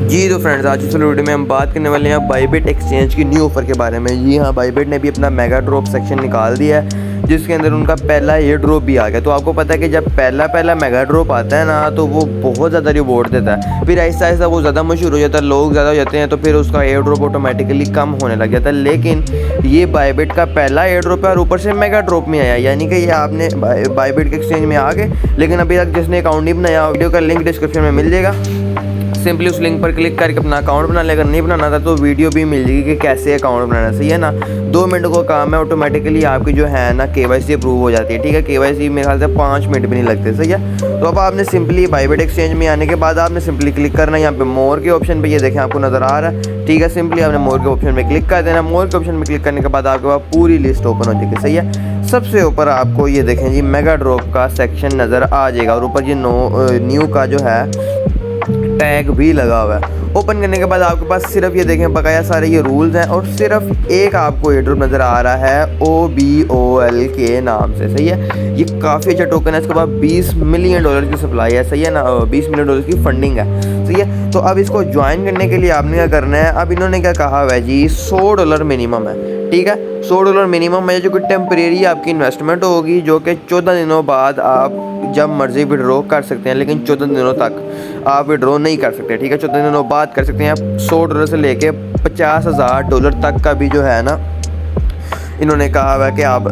जी तो फ्रेंड्स, आज इस वीडियो में हम बात करने वाले हैं बाइबिट एक्सचेंज की न्यू ऑफ़र के बारे में। जी हाँ, बाइबिट ने भी अपना मेगा ड्रॉप सेक्शन निकाल दिया है जिसके अंदर उनका पहला एयर ड्रॉप भी आ गया। तो आपको पता है कि जब पहला मेगा ड्रॉप आता है ना, तो वो बहुत ज़्यादा रिवॉर्ड देता है। फिर आहिस्ता आहिस्ता वो ज़्यादा मशहूर हो जाता है, लोग ज़्यादा हो जाते हैं, तो फिर उसका एयर ड्रॉप ऑटोमेटिकली कम होने लग जाता है। लेकिन ये बाइबिट का पहला एयर ड्रॉप है और ऊपर से मेगा ड्रॉप में आया, यानी कि ये आपने बाइबिट के एक्सचेंज में आ गए, लेकिन अभी तक जिसने अकाउंट नहीं बनाया, वीडियो का लिंक डिस्क्रिप्शन में मिल जाएगा। सिंपली उस लिंक पर क्लिक करके अपना अकाउंट बना लेगा। नहीं बनाना था तो वीडियो भी मिल जाएगी कि कैसे अकाउंट बनाना, सही है ना। 2 मिनट का काम है, ऑटोमेटिकली आपकी जो है ना KYC अप्रूव हो जाती है। ठीक है, KYC मेरे ख्याल से 5 मिनट भी नहीं लगते, सही है। तो अब आपने सिंपली बाइबिट एक्सचेंज में आने के बाद आपने सिंपली क्लिक करना है यहाँ पे मोर के ऑप्शन पे, ये देखें आपको नज़र आ रहा है। ठीक है, सिंपली आपने मोर के ऑप्शन पे क्लिक कर देना। मोर के ऑप्शन पे क्लिक करने के बाद आपके पास पूरी लिस्ट ओपन हो जाएगी, सही है। सबसे ऊपर आपको ये देखें जी मेगा ड्रॉप का सेक्शन नज़र आ जाएगा और ऊपर ये न्यू का जो है टैग भी लगा हुआ है। ओपन करने के बाद आपके पास सिर्फ ये देखें बकाया सारे ये रूल्स हैं और सिर्फ एक आपको एयर ड्रॉप नज़र आ रहा है OBOL के नाम से, सही है। ये काफ़ी अच्छा टोकन है, इसके बाद $20 मिलियन की सप्लाई है, सही है ना। $20 मिलियन की फंडिंग है, सही है। तो अब इसको ज्वाइन करने के लिए आपने क्या करना है, अब इन्होंने क्या कहा हुआ है जी, $100 मिनिमम है। ठीक है, $100 मिनिमम है, जो कि टेम्परेरी आपकी इन्वेस्टमेंट होगी, जो कि 14 दिनों बाद आप जब मर्जी विड्रॉ कर सकते हैं, लेकिन 14 दिनों तक आप विड्रॉ नहीं कर सकते। ठीक है, 14 दिनों बाद कर सकते हैं। $100 से लेके $50,000 तक का भी जो है ना इन्होंने कहा हुआ है कि आप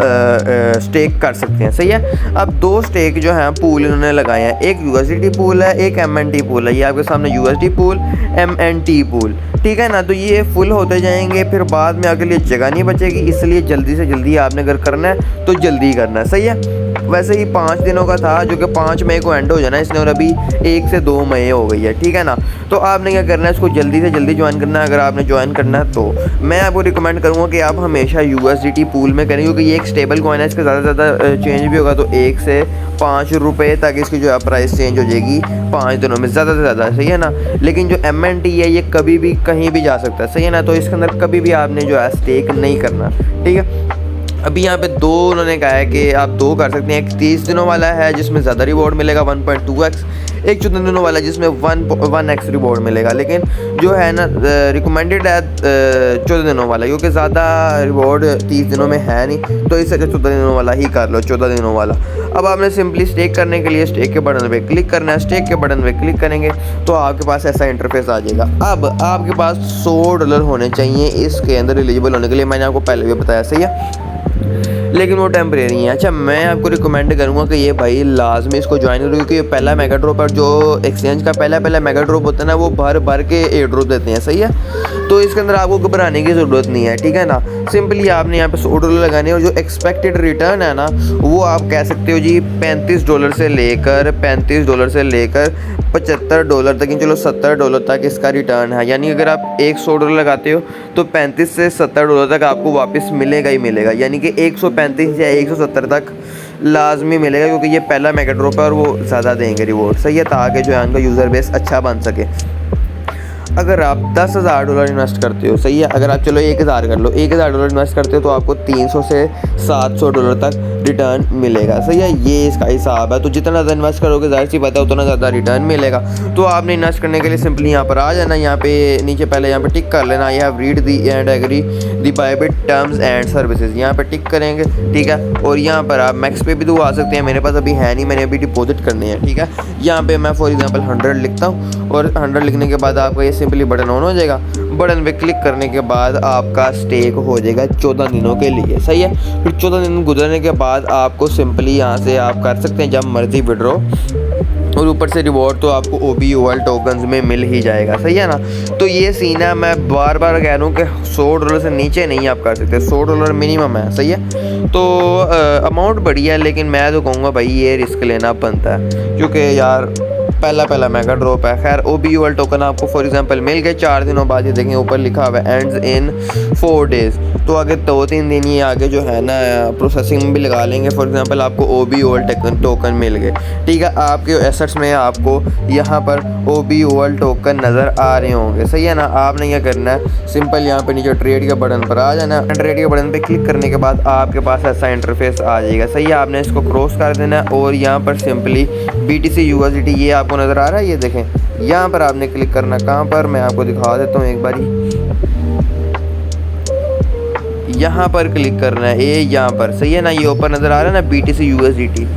स्टेक कर सकते हैं, सही है। अब 2 स्टेक जो हैं पूल इन्होंने लगाए हैं, एक USDT पूल है, एक MNT पूल है। ये आपके सामने USD पूल, MNT पूल, ठीक है ना। तो ये फुल होते जाएंगे, फिर बाद में आपके लिए जगह नहीं बचेगी, इसलिए जल्दी से जल्दी आपने अगर करना है तो जल्दी करना है, सही है। वैसे ही 5 दिनों का था, जो कि 5 मई को एंड हो जाना है इसने, और अभी 1 से 2 मई हो गई है, ठीक है ना। तो आपने क्या करना है, इसको जल्दी से जल्दी ज्वाइन करना है। अगर आपने ज्वाइन करना है तो मैं आपको रिकमेंड करूँगा कि आप हमेशा USDT पूल में करें, क्योंकि ये एक स्टेबल कॉइन है, इसका ज़्यादा से ज़्यादा चेंज भी होगा तो 1 से 5 रुपये तक इसकी जो है प्राइस चेंज हो जाएगी 5 दिनों में, ज़्यादा से ज़्यादा, सही है ना। लेकिन जो MNT है ये कभी भी कहीं भी जा सकता है, सही है ना। तो इसके अंदर कभी भी आपने जो है स्टेक नहीं करना, ठीक है। अभी यहाँ पे 2 उन्होंने कहा है कि आप 2 कर सकते हैं। एक 30 दिनों वाला है जिसमें ज़्यादा रिवॉर्ड मिलेगा 1.2x, एक 14 दिनों वाला जिसमें 1x रिवॉर्ड मिलेगा। लेकिन जो है ना रिकमेंडेड है 14 दिनों वाला, क्योंकि ज़्यादा रिवॉर्ड 30 दिनों में है नहीं, तो इससे 14 दिनों वाला ही कर लो, 14 दिनों वाला। अब आपने सिंपली स्टेक करने के लिए स्टेक के बटन पे क्लिक करना है। स्टेक के बटन पे क्लिक करेंगे तो आपके पास ऐसा इंटरफेस आ जाएगा। अब आपके पास $100 होने चाहिए इसके अंदर एलिजिबल होने के लिए, मैंने आपको पहले भी बताया, सही है, लेकिन वो टेम्परेरी है। अच्छा, मैं आपको रिकमेंड करूँगा कि ये भाई लाजमी इसको ज्वाइन करो, क्योंकि ये पहला मेगा ड्रॉप है। जो एक्सचेंज का पहला मेगा ड्रॉप होता है ना, वो भर के एयर ड्रॉप देते हैं, सही है। तो इसके अंदर आपको घबराने की ज़रूरत नहीं है, ठीक है ना। सिंपली आपने यहाँ पे $100 लगाने, और जो एक्सपेक्टेड रिटर्न है ना, वो आप कह सकते हो जी $35 से लेकर $75 तक, चलो $70 तक इसका रिटर्न है। यानी अगर आप एक $100 लगाते हो तो $35 से $70 तक आपको वापस मिलेगा ही मिलेगा, यानी कि 135 या 170 तक लाजमी मिलेगा, क्योंकि ये पहला मेगा ड्रॉप है और वो ज़्यादा देंगे रिवॉर्ड, सही है, ताकि जो है उनका यूज़र बेस अच्छा बन सके। अगर आप $10,000 इन्वेस्ट करते हो, सही है, अगर आप चलो 1,000 कर लो, $1,000 इन्वेस्ट करते हो तो आपको $300 से $700 तक रिटर्न मिलेगा, सही है। ये इसका हिसाब है। तो जितना ज़्यादा इन्वेस्ट करोगे जाहिर सी बात है उतना ज़्यादा रिटर्न मिलेगा। तो आपने इन्वेस्ट करने के लिए सिंपली यहाँ पर आ जाना, यहाँ पे नीचे पहले यहाँ पे टिक कर लेना, I have read the and agree the Bybit terms and services, यहाँ पे टिक करेंगे, ठीक है। और यहाँ पर आप मैक्स पे भी तो आ सकते हैं, मेरे पास अभी है नहीं, मैंने अभी डिपॉजिट करने हैं, ठीक है। यहाँ पे मैं फॉर एग्जांपल 100 लिखता हूँ, और 100 लिखने के बाद आपका ये सिंपली बटन ऑन हो जाएगा। बटन पे क्लिक करने के बाद आपका स्टेक हो जाएगा 14 दिनों के लिए, सही है। फिर 14 दिन गुजरने के बाद आपको सिंपली यहाँ से आप कर सकते हैं जब मर्जी विड्रॉ, और ऊपर से रिवॉर्ड तो आपको OBOL टोकन्स में मिल ही जाएगा, सही है ना। तो ये सीन है, मैं बार बार कह रहा हूँ कि $100 से नीचे नहीं आप कर सकते, $100 मिनिमम है, सही है। तो अमाउंट बड़ी है, लेकिन मैं तो कहूँगा भाई ये रिस्क लेना बनता है, क्योंकि यार पहला मेगा ड्रॉप है। खैर OBOL टोकन आपको फॉर एग्जांपल मिल गए 4 दिनों बाद, ये देखें ऊपर लिखा हुआ है एंड्स इन 4 डेज़, तो आगे 2-3 दिन ये आगे जो है ना प्रोसेसिंग में भी लगा लेंगे। फॉर एग्जांपल आपको OBOL टोकन मिल गए, ठीक है। आपके एसेट्स में आपको यहाँ पर OBOL टोकन नज़र आ रहे होंगे, सही है ना। आपने क्या करना है, सिंपल यहाँ पे नीचे ट्रेड के बटन पर आ जाना, ट्रेड के बटन पे क्लिक करने के बाद आपके पास ऐसा इंटरफेस आ जाएगा, सही है। आपने इसको क्रॉस कर देना, और यहाँ पर सिंपली BTC USDT ये आप आपको नज़र आ रहा है, ये देखें यहाँ पर आपने क्लिक करना, कहाँ पर मैं आपको दिखा देता हूँ एक बारी, यहाँ पर क्लिक करना है, ये यहाँ पर सही है ना, ये ऊपर नज़र आ रहा है ना BTC USDT,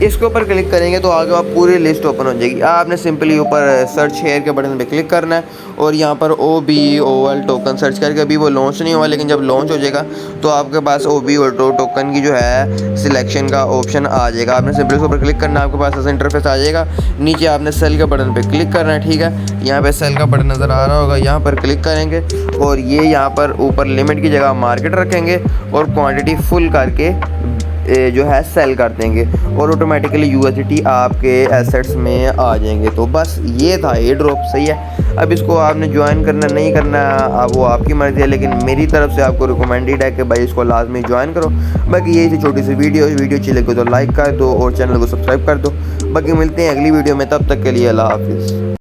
इसके ऊपर क्लिक करेंगे तो आगे आप पूरी लिस्ट ओपन हो जाएगी। आपने सिंपली ऊपर सर्च शेयर के बटन पे क्लिक करना है और यहाँ पर OBOL टोकन सर्च करके, अभी वो लॉन्च नहीं हुआ लेकिन जब लॉन्च हो जाएगा तो आपके पास OBOL टोकन की जो है सिलेक्शन का ऑप्शन आ जाएगा। आपने सिंपली उसके ऊपर क्लिक करना है, आपके पास ऐसा इंटरफेस आ जाएगा। नीचे आपने सेल के बटन पर क्लिक करना है, ठीक है, यहाँ पर सेल का बटन नज़र आ रहा होगा, यहाँ पर क्लिक करेंगे और ये यहाँ पर ऊपर लिमिट की जगह मार्केट रखेंगे और क्वान्टिटी फुल करके जो है सेल कर देंगे और ऑटोमेटिकली USDT आपके एसेट्स में आ जाएंगे। तो बस ये था ये ड्रॉप, सही है। अब इसको आपने ज्वाइन करना नहीं करना अब वो आपकी मर्ज़ी है, लेकिन मेरी तरफ से आपको रिकमेंडेड है कि भाई इसको लाजमी ज्वाइन करो। बाकी यही थी छोटी सी वीडियो अच्छी लगी तो लाइक कर दो और चैनल को सब्सक्राइब कर दो। बाकी मिलते हैं अगली वीडियो में, तब तक के लिए अल्लाह हाफिज़।